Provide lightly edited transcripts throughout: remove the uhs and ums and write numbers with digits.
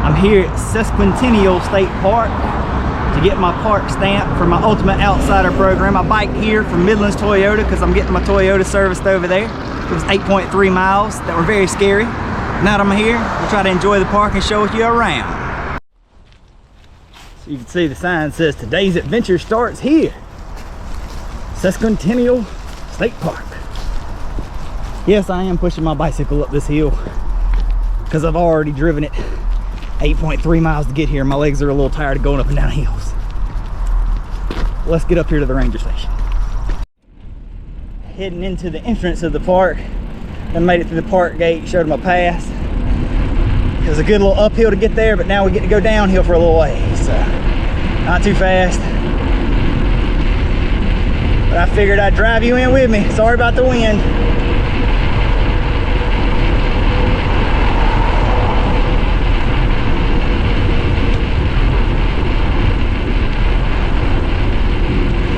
I'm here at Sesqui-Centennial State Park to get my park stamp for my Ultimate Outsider program. I biked here from Midlands Toyota because I'm getting my Toyota serviced over there. It was 8.3 miles that were very scary. Now that I'm here, we'll try to enjoy the park and show you around. So you can see the sign says today's adventure starts here. Sesqui-Centennial State Park. Yes, I am pushing my bicycle up this hill because I've already driven it 8.3 miles to get here. My legs are a little tired of going up and down hills. Let's get up here to the ranger station. Heading into the entrance of the park. Then made it through the park gate, showed them a pass. It was a good little uphill to get there, but now we get to go downhill for a little ways. So, not too fast. But I figured I'd drive you in with me. Sorry about the wind.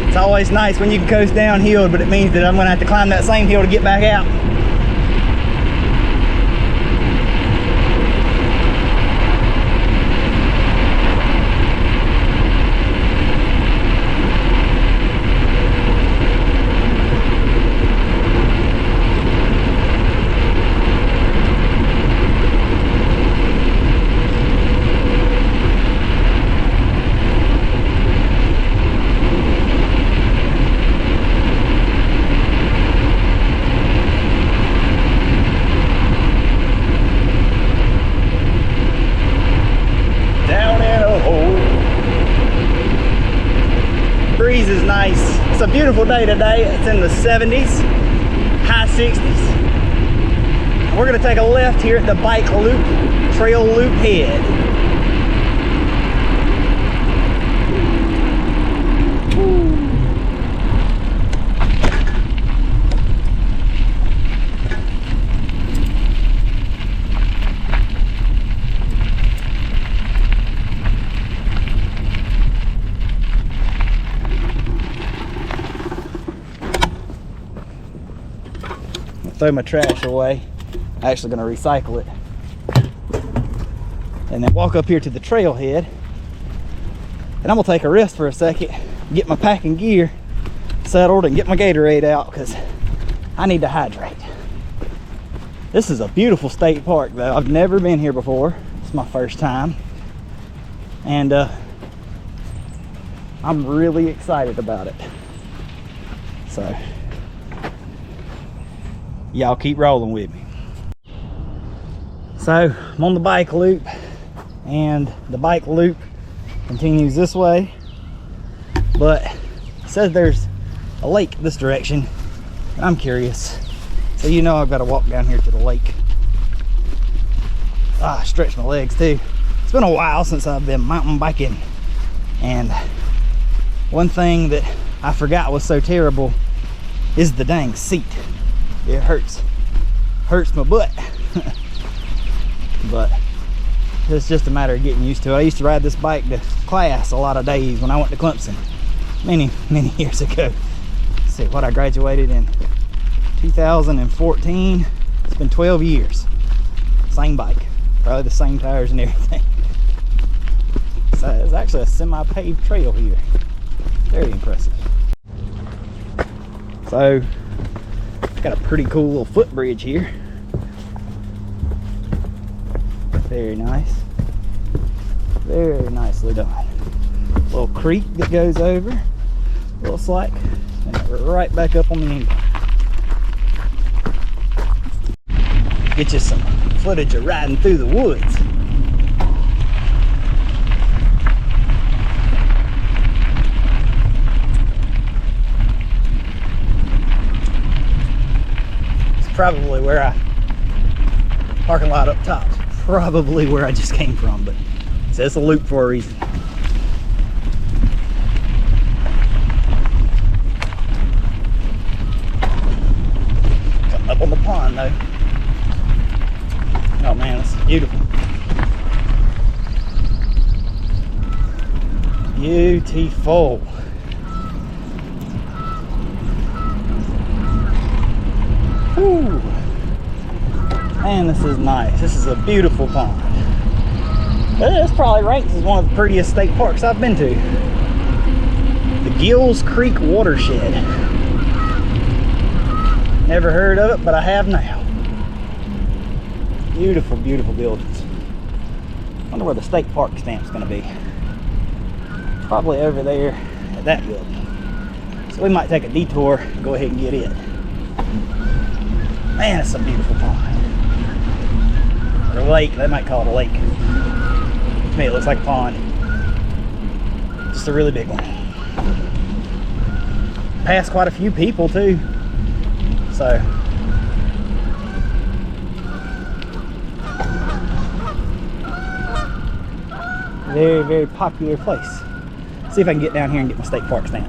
It's always nice when you can coast downhill, but it means that I'm gonna have to climb that same hill to get back out. Breeze is nice. It's a beautiful day today. It's in the 70s, high 60s. We're gonna take a left here at the bike loop, trail loop head. Throw my trash away. I'm actually going to recycle it. And then walk up here to the trailhead. And I'm going to take a rest for a second, get my packing gear settled and get my Gatorade out because I need to hydrate. This is a beautiful state park though. I've never been here before. It's my first time. And I'm really excited about it. So y'all keep rolling with me. So I'm on the bike loop, and the bike loop continues this way, but it says there's a lake this direction, and I'm curious. So you know I've got to walk down here to the lake. I stretch my legs too. It's been a while since I've been mountain biking, and one thing that I forgot was so terrible is the dang seat. It hurts my butt. But it's just a matter of getting used to it. I used to ride this bike to class a lot of days when I went to Clemson many years ago. Let's see, what I graduated in 2014. It's been 12 years. Same bike, probably the same tires and everything. So it's actually a semi-paved trail here. Very impressive. So got a pretty cool little footbridge here. Very nice. Very nicely done. Little creek that goes over, looks like, and we're right back up on the incline. Get you some footage of riding through the woods. Probably where parking lot up top, probably where I just came from, but it says a loop for a reason. Coming up on the pond though. Oh man, it's beautiful. Beautiful. Whew. Man, this is nice. This is a beautiful pond. This probably ranks as one of the prettiest state parks I've been to. The Gills Creek Watershed. Never heard of it, but I have now. Beautiful, beautiful buildings. Wonder where the state park stamp's gonna be. Probably over there at that building. So we might take a detour and go ahead and get it. Man, it's a beautiful pond. Or lake, they might call it a lake. To me, it looks like a pond. Just a really big one. Passed quite a few people too. So, very, very popular place. See if I can get down here and get my state park stamp.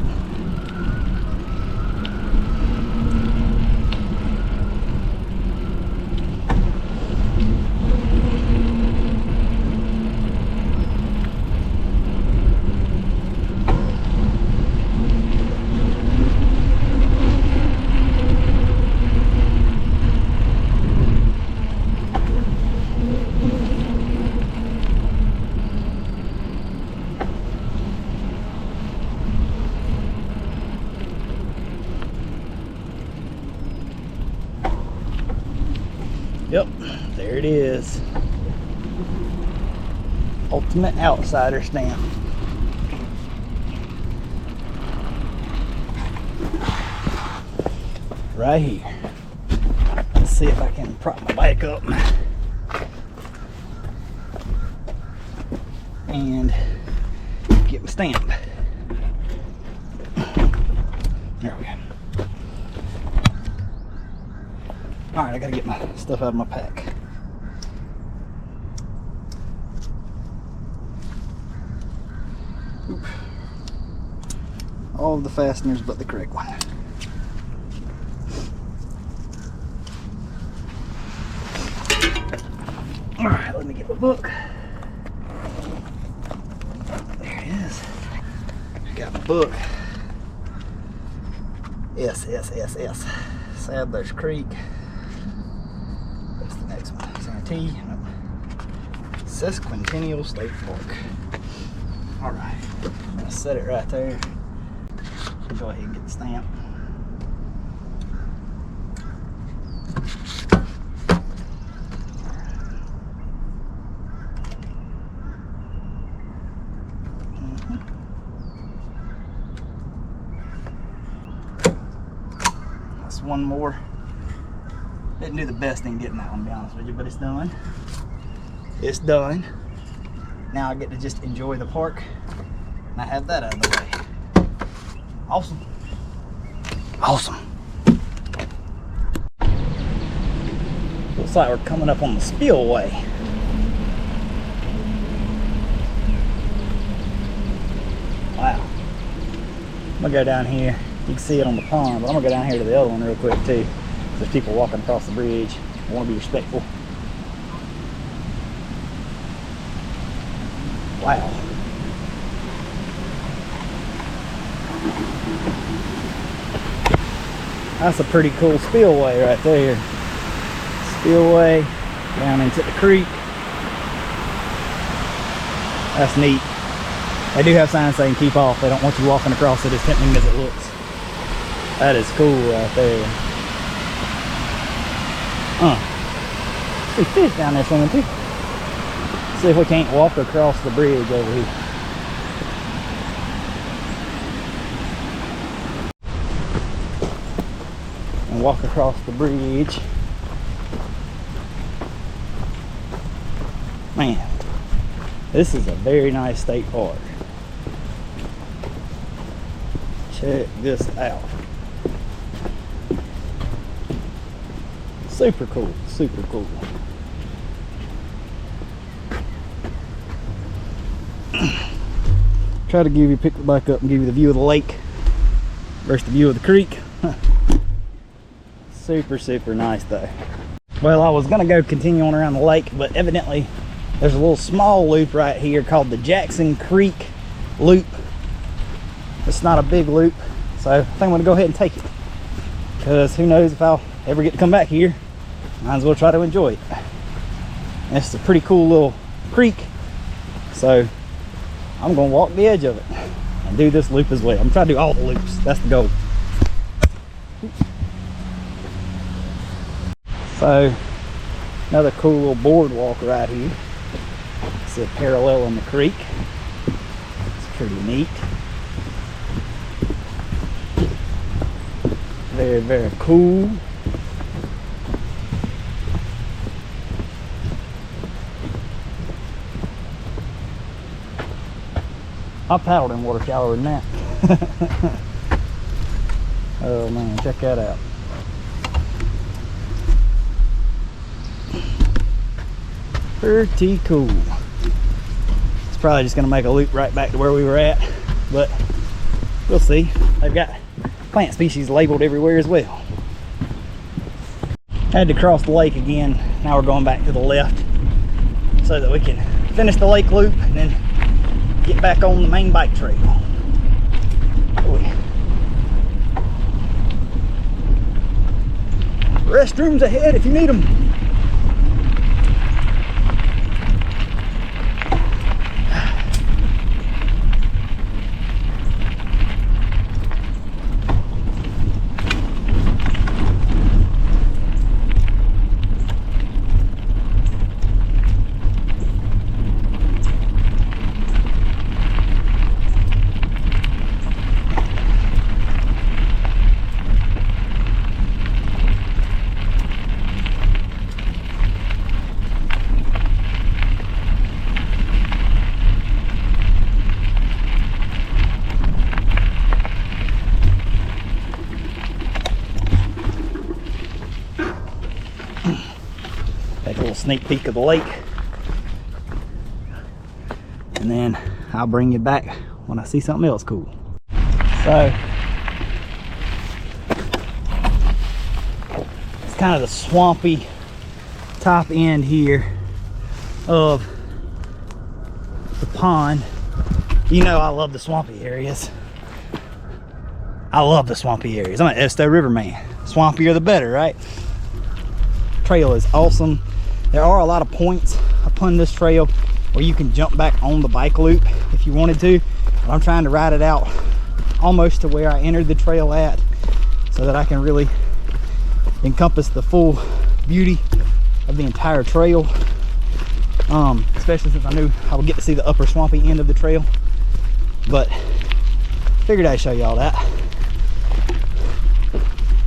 Yep, there it is. Ultimate Outsider stamp. Right here. Let's see if I can prop my bike up and get my stamp. There we go. Alright, I gotta get my stuff out of my pack. Oop. All of the fasteners but the correct one. Alright, let me get my book. There it is. I got my book. S. Sadler's Creek. What's the next one? Santee. Sesqui-Centennial State Park. Alright. I'm going to set it right there. Go ahead and get the stamp. That's one more. Didn't do the best in getting that one, to be honest with you, but it's done. It's done. Now I get to just enjoy the park, and I have that out of the way. Awesome. Awesome. Looks like we're coming up on the spillway. Wow. I'm gonna go down here. You can see it on the pond, but I'm gonna go down here to the other one real quick too. There's people walking across the bridge. I want to be respectful. Wow. That's a pretty cool spillway right there. Spillway down into the creek. That's neat. They do have signs saying keep off. They don't want you walking across it as tempting as it looks. That is cool right there. See fish down there swimming too. See if we can't walk across the bridge over here. And walk across the bridge. Man, this is a very nice state park. Check this out. Super cool, super cool. Try to give you, pick the bike up and give you the view of the lake versus the view of the creek. Super, super nice though. Well, I was gonna go continue on around the lake, but evidently there's a little small loop right here called the Jackson Creek Loop. It's not a big loop, so I think I'm gonna go ahead and take it. Because who knows if I'll ever get to come back here. Might as well try to enjoy it. And it's a pretty cool little creek. So I'm gonna walk the edge of it and do this loop as well. I'm trying to do all the loops. That's the goal. So another cool little boardwalk right here. It's a parallel in the creek. It's pretty neat. Very, very cool. I paddled in water shallower than that. Oh man, check that out. Pretty cool. It's probably just gonna make a loop right back to where we were at, but we'll see. They've got plant species labeled everywhere as well. Had to cross the lake again. Now we're going back to the left so that we can finish the lake loop and then get back on the main bike trail. Oh, yeah. Restrooms ahead if you need them. Take a little sneak peek of the lake, and then I'll bring you back when I see something else cool. So it's kind of the swampy top end here of the pond. You know I love the swampy areas. I love the swampy areas. I'm an Esto River man. Swampier the better, right? Trail is awesome. There are a lot of points upon this trail where you can jump back on the bike loop if you wanted to, but I'm trying to ride it out almost to where I entered the trail at, so that I can really encompass the full beauty of the entire trail, especially since I knew I would get to see the upper swampy end of the trail. But figured I'd show y'all that.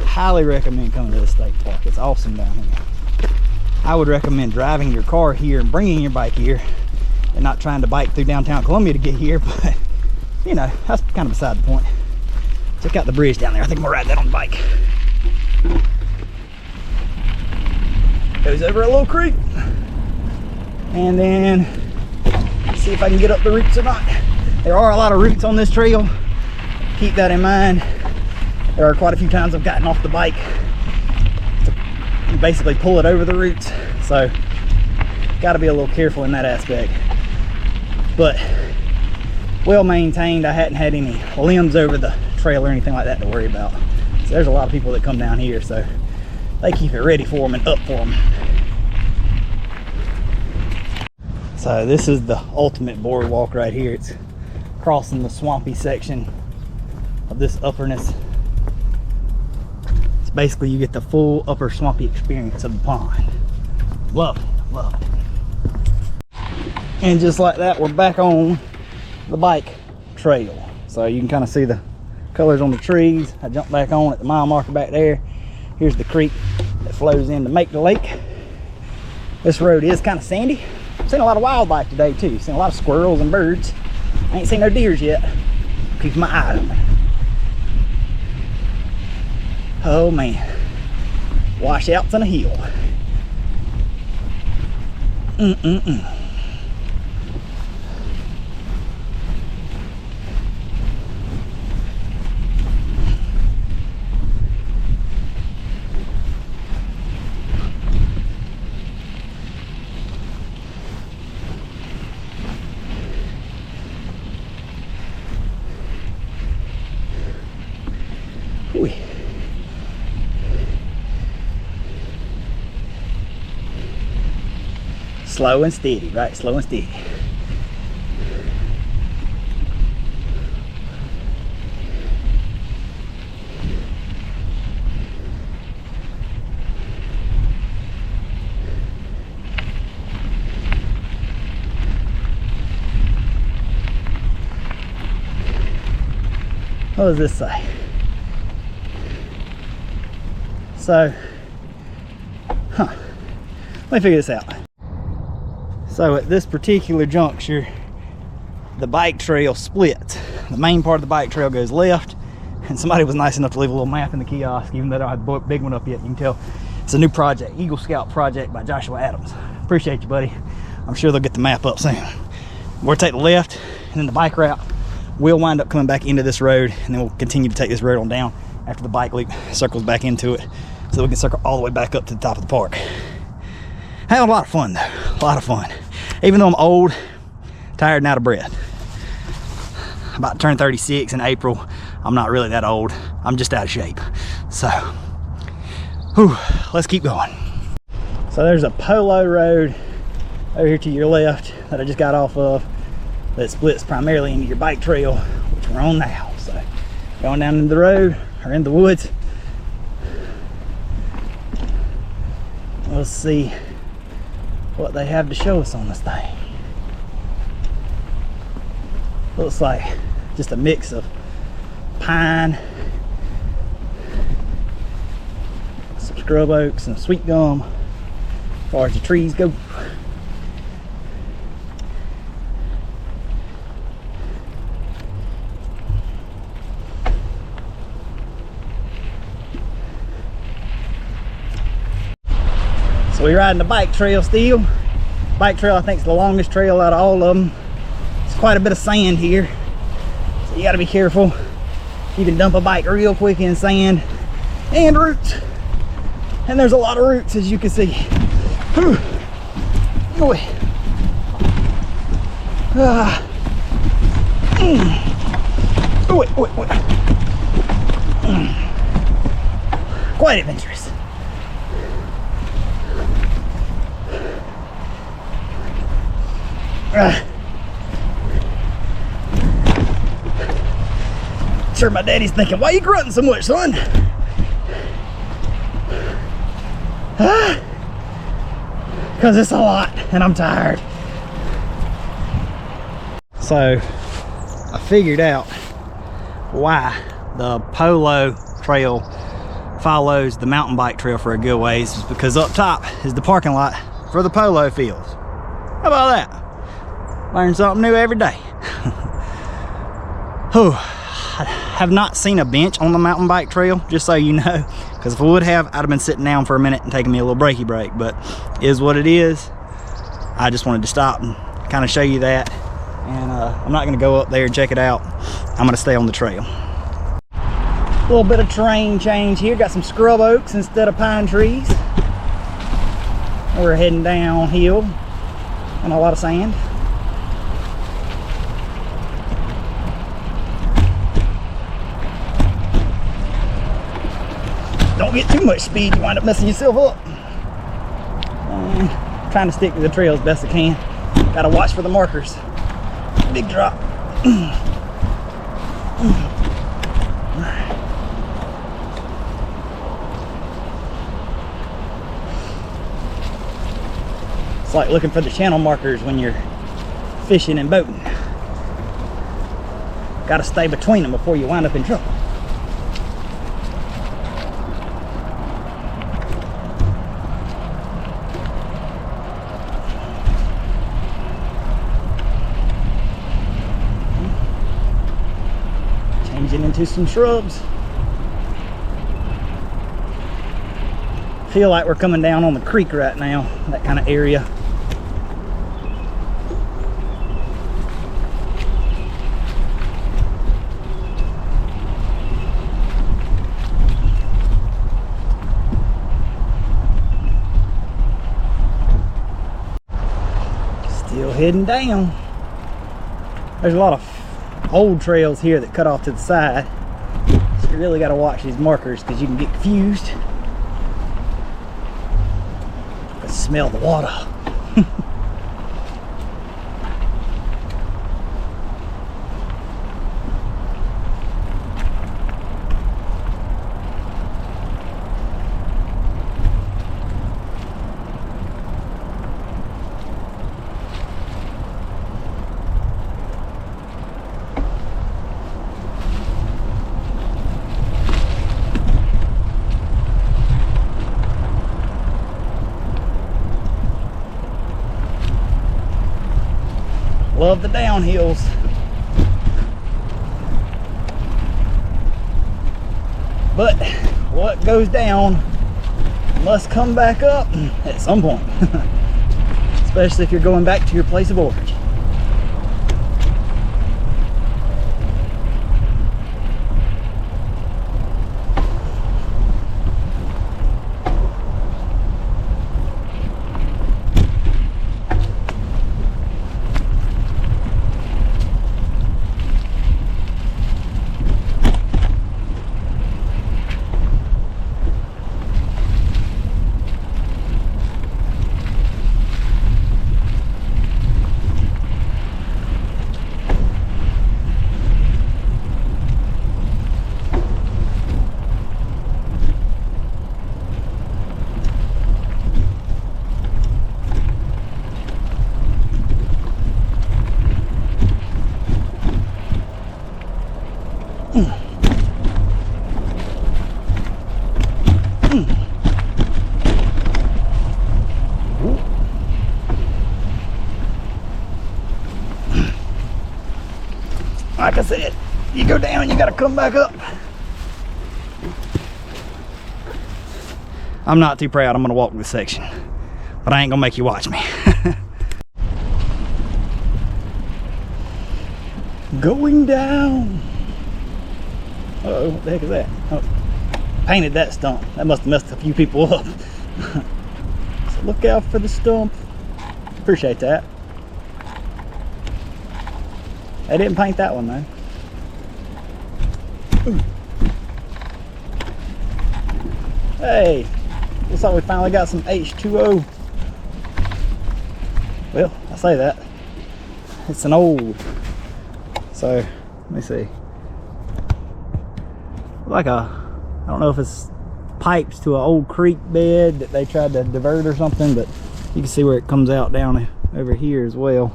Highly recommend coming to the state park. It's awesome down here. I would recommend driving your car here and bringing your bike here and not trying to bike through downtown Columbia to get here, but you know, that's kind of beside the point. Check out the bridge down there. I think I'm gonna ride that on the bike. Goes over a little creek, and then see if I can get up the roots or not. There are a lot of roots on this trail. Keep that in mind. There are quite a few times I've gotten off the bike to basically pull it over the roots, so got to be a little careful in that aspect. But well maintained. I hadn't had any limbs over the trail or anything like that to worry about. So there's a lot of people that come down here, so they keep it ready for them and up for them. So this is the ultimate boardwalk right here. It's crossing the swampy section of this upperness. It's basically you get the full upper swampy experience of the pond. Love it, love it. And just like that, we're back on the bike trail. So you can kind of see the colors on the trees. I jumped back on at the mile marker back there. Here's the creek that flows in to make the lake. This road is kind of sandy. I've seen a lot of wildlife today too. Seen a lot of squirrels and birds. I ain't seen no deers yet. Keep my eye on it. Oh man, washouts on a hill. Ooh. Slow and steady, right? Slow and steady. What does this say? So, let me figure this out. So at this particular juncture, the bike trail splits. The main part of the bike trail goes left, and somebody was nice enough to leave a little map in the kiosk, even though I don't have the big one up yet. You can tell it's a new project, Eagle Scout project by Joshua Adams. Appreciate you, buddy. I'm sure they'll get the map up soon. We'll take the left, and then the bike route will wind up coming back into this road, and then we'll continue to take this road on down after the bike loop circles back into it, so we can circle all the way back up to the top of the park. Having a lot of fun though, a lot of fun. Even though I'm old, tired and out of breath. I'm about to turn 36 in April. I'm not really that old, I'm just out of shape. So, whew, let's keep going. So there's a polo road over here to your left that I just got off of that splits primarily into your bike trail, which we're on now. So going down into the road or in the woods. Let's see what they have to show us on this thing. Looks like just a mix of pine, some scrub oak, some sweet gum as far as the trees go. So we're riding the bike trail still. Bike trail I think is the longest trail out of all of them. It's quite a bit of sand here, so you got to be careful. You can dump a bike real quick in sand and roots, and there's a lot of roots as you can see. Whew. Boy. Quite adventurous. Sure, my daddy's thinking, why are you grunting so much, son? Because it's a lot and I'm tired. So I figured out why the polo trail follows the mountain bike trail for a good ways, is because up top is the parking lot for the polo fields. How about that? Learn something new every day. I have not seen a bench on the mountain bike trail, just so you know, because if I would have, I'd have been sitting down for a minute and taking me a little breaky break, but is what it is. I just wanted to stop and kind of show you that, and I'm not going to go up there and check it out. I'm going to stay on the trail. A little bit of terrain change here. Got some scrub oaks instead of pine trees. We're heading downhill and a lot of sand. Don't get too much speed, you wind up messing yourself up. Trying to stick to the trail as best I can. Gotta watch for the markers. Big drop. It's like looking for the channel markers when you're fishing and boating. Gotta stay between them before you wind up in trouble. Into some shrubs. Feel like we're coming down on the creek right now, that kind of area. Still heading down. There's a lot of old trails here that cut off to the side, so you really got to watch these markers because you can get confused. I can smell the water. Love the downhills. But what goes down must come back up at some point. Especially if you're going back to your place of origin. Like I said, you go down, you gotta come back up. I'm not too proud. I'm gonna walk this section, but I ain't gonna make you watch me. Going down. Uh-oh, what the heck is that? Oh, painted that stump. That must have messed a few people up. So look out for the stump. Appreciate that. I didn't paint that one though. Ooh. Hey, looks like we finally got some H2O. Well, I say that. It's an old. So, let me see. Like a, I don't know if it's pipes to an old creek bed that they tried to divert or something, but you can see where it comes out down over here as well.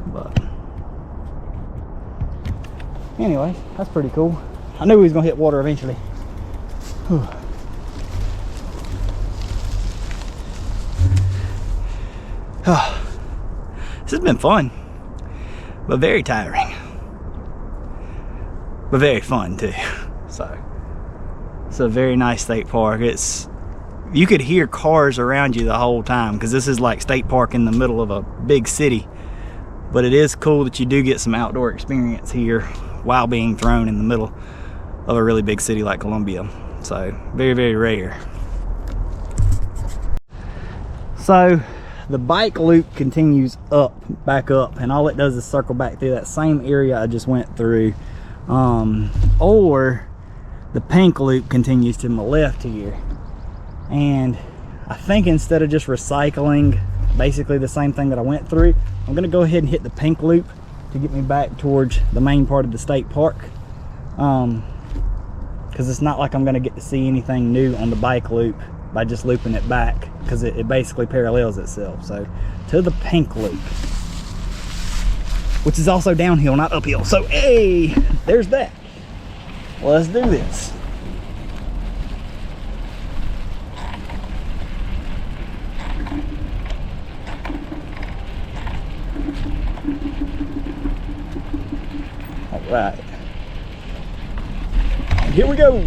But anyway, that's pretty cool. I knew he was gonna hit water eventually. Whew. This has been fun, but very tiring, but very fun too. So it's a very nice state park. You could hear cars around you the whole time because this is like state park in the middle of a big city, but it is cool that you do get some outdoor experience here while being thrown in the middle of a really big city like Columbia. So very, very rare. So the bike loop continues back up, and all it does is circle back through that same area I just went through. Or the pink loop continues to my left here. And I think instead of just recycling basically the same thing that I went through, I'm gonna go ahead and hit the pink loop to get me back towards the main part of the state park. Because it's not like I'm gonna get to see anything new on the bike loop by just looping it back, because it basically parallels itself. So to the pink loop, which is also downhill, not uphill. So hey, there's that. Let's do this. All right, here we go.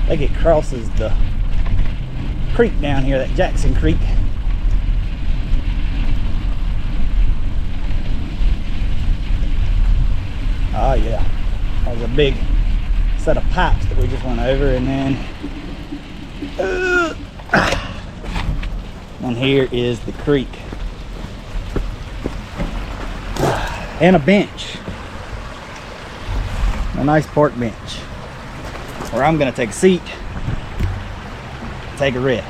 I think it crosses the creek down here, that Jackson Creek. Oh yeah, that was a big set of pipes that we just went over, and then and here is the creek and a bench, a nice park bench where I'm gonna take a seat, take a rest.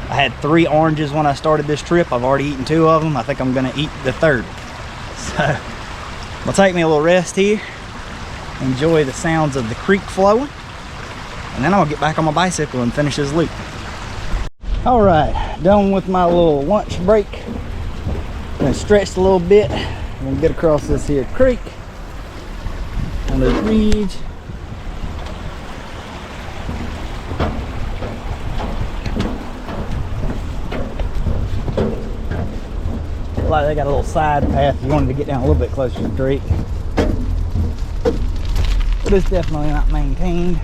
I had 3 oranges when I started this trip. I've already eaten 2 of them. I think I'm gonna eat the 3rd. So I'll take me a little rest here, enjoy the sounds of the creek flowing, and then I'll get back on my bicycle and finish this loop. All right, done with my little lunch break. I stretched a little bit, I'm gonna get across this here creek on this ridge. Like they got a little side path if you wanted to get down a little bit closer to the creek. But it's definitely not maintained.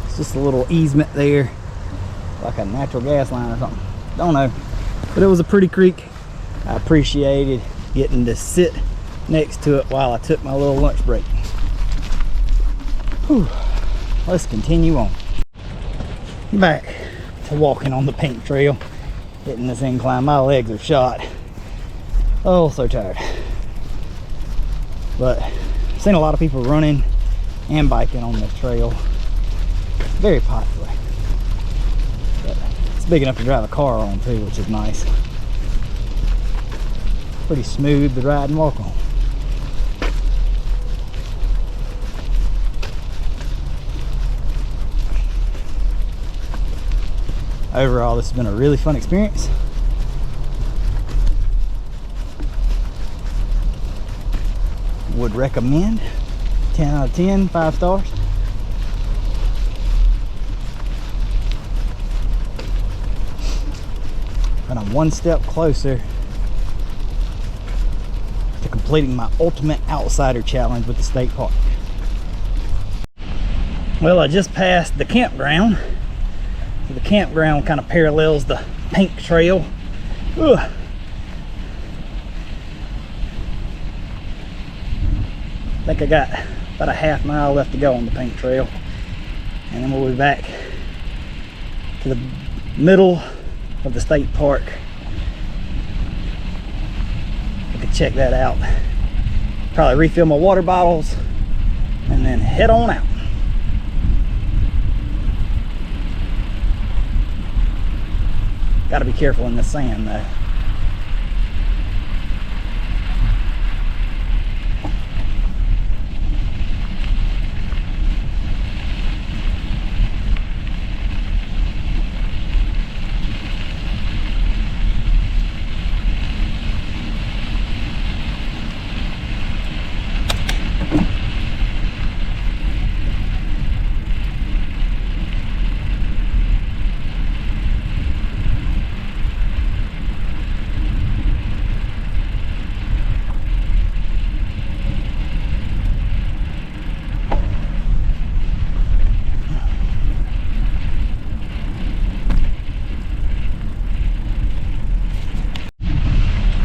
It's just a little easement there, like a natural gas line or something. Don't know. But it was a pretty creek. I appreciated getting to sit next to it while I took my little lunch break. Whew. Let's continue on. Back to walking on the paint trail, hitting this incline. My legs are shot. Oh, so tired. But I've seen a lot of people running and biking on this trail. Very popular. But it's big enough to drive a car on too, which is nice. Pretty smooth to ride and walk on. Overall, this has been a really fun experience. Would recommend. 10 out of 10, 5 stars. And I'm one step closer to completing my ultimate outsider challenge with the state park. Well, I just passed the campground. So the campground kind of parallels the paint trail. Ugh. I think I got about a half mile left to go on the paint trail, and then we'll be back to the middle of the state park. I could check that out, probably refill my water bottles, and then head on out. Got to be careful in the sand though.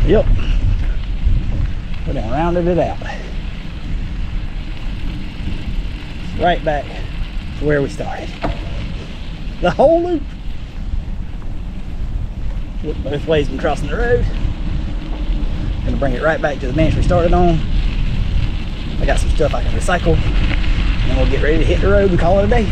Yep, we done rounded it out. Right back to where we started. The whole loop. Look both ways when crossing the road. Gonna bring it right back to the bench we started on. I got some stuff I can recycle, and then we'll get ready to hit the road and call it a day.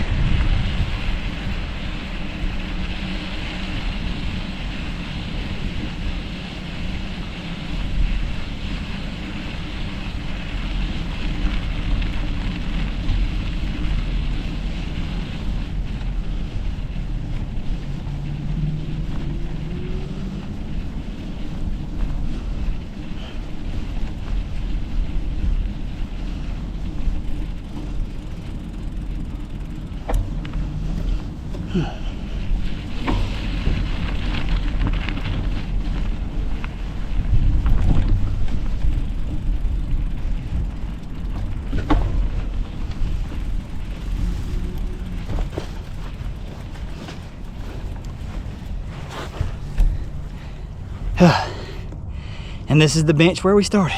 And this is the bench where we started.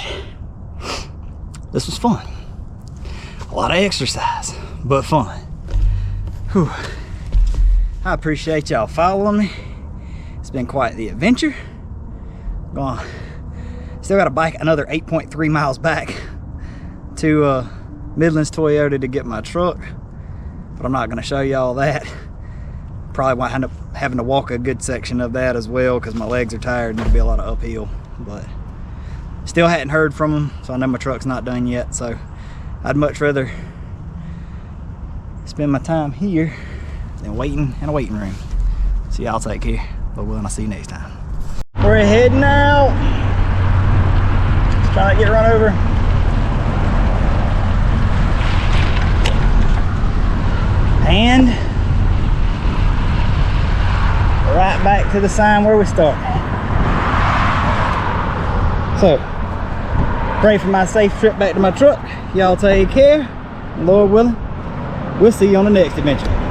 This was fun. A lot of exercise, but fun. Whew. I appreciate y'all following me. It's been quite the adventure. Still got to bike another 8.3 miles back to Midlands Toyota to get my truck, but I'm not going to show y'all that. Probably might end up having to walk a good section of that as well because my legs are tired and there'll be a lot of uphill. But still hadn't heard from them, so I know my truck's not done yet. So I'd much rather spend my time here than waiting in a waiting room. So y'all take care. But I'll see you next time. We're heading out. Try not to get run over. And right back to the sign where we started. So, pray for my safe trip back to my truck. Y'all take care. Lord willing, we'll see you on the next adventure.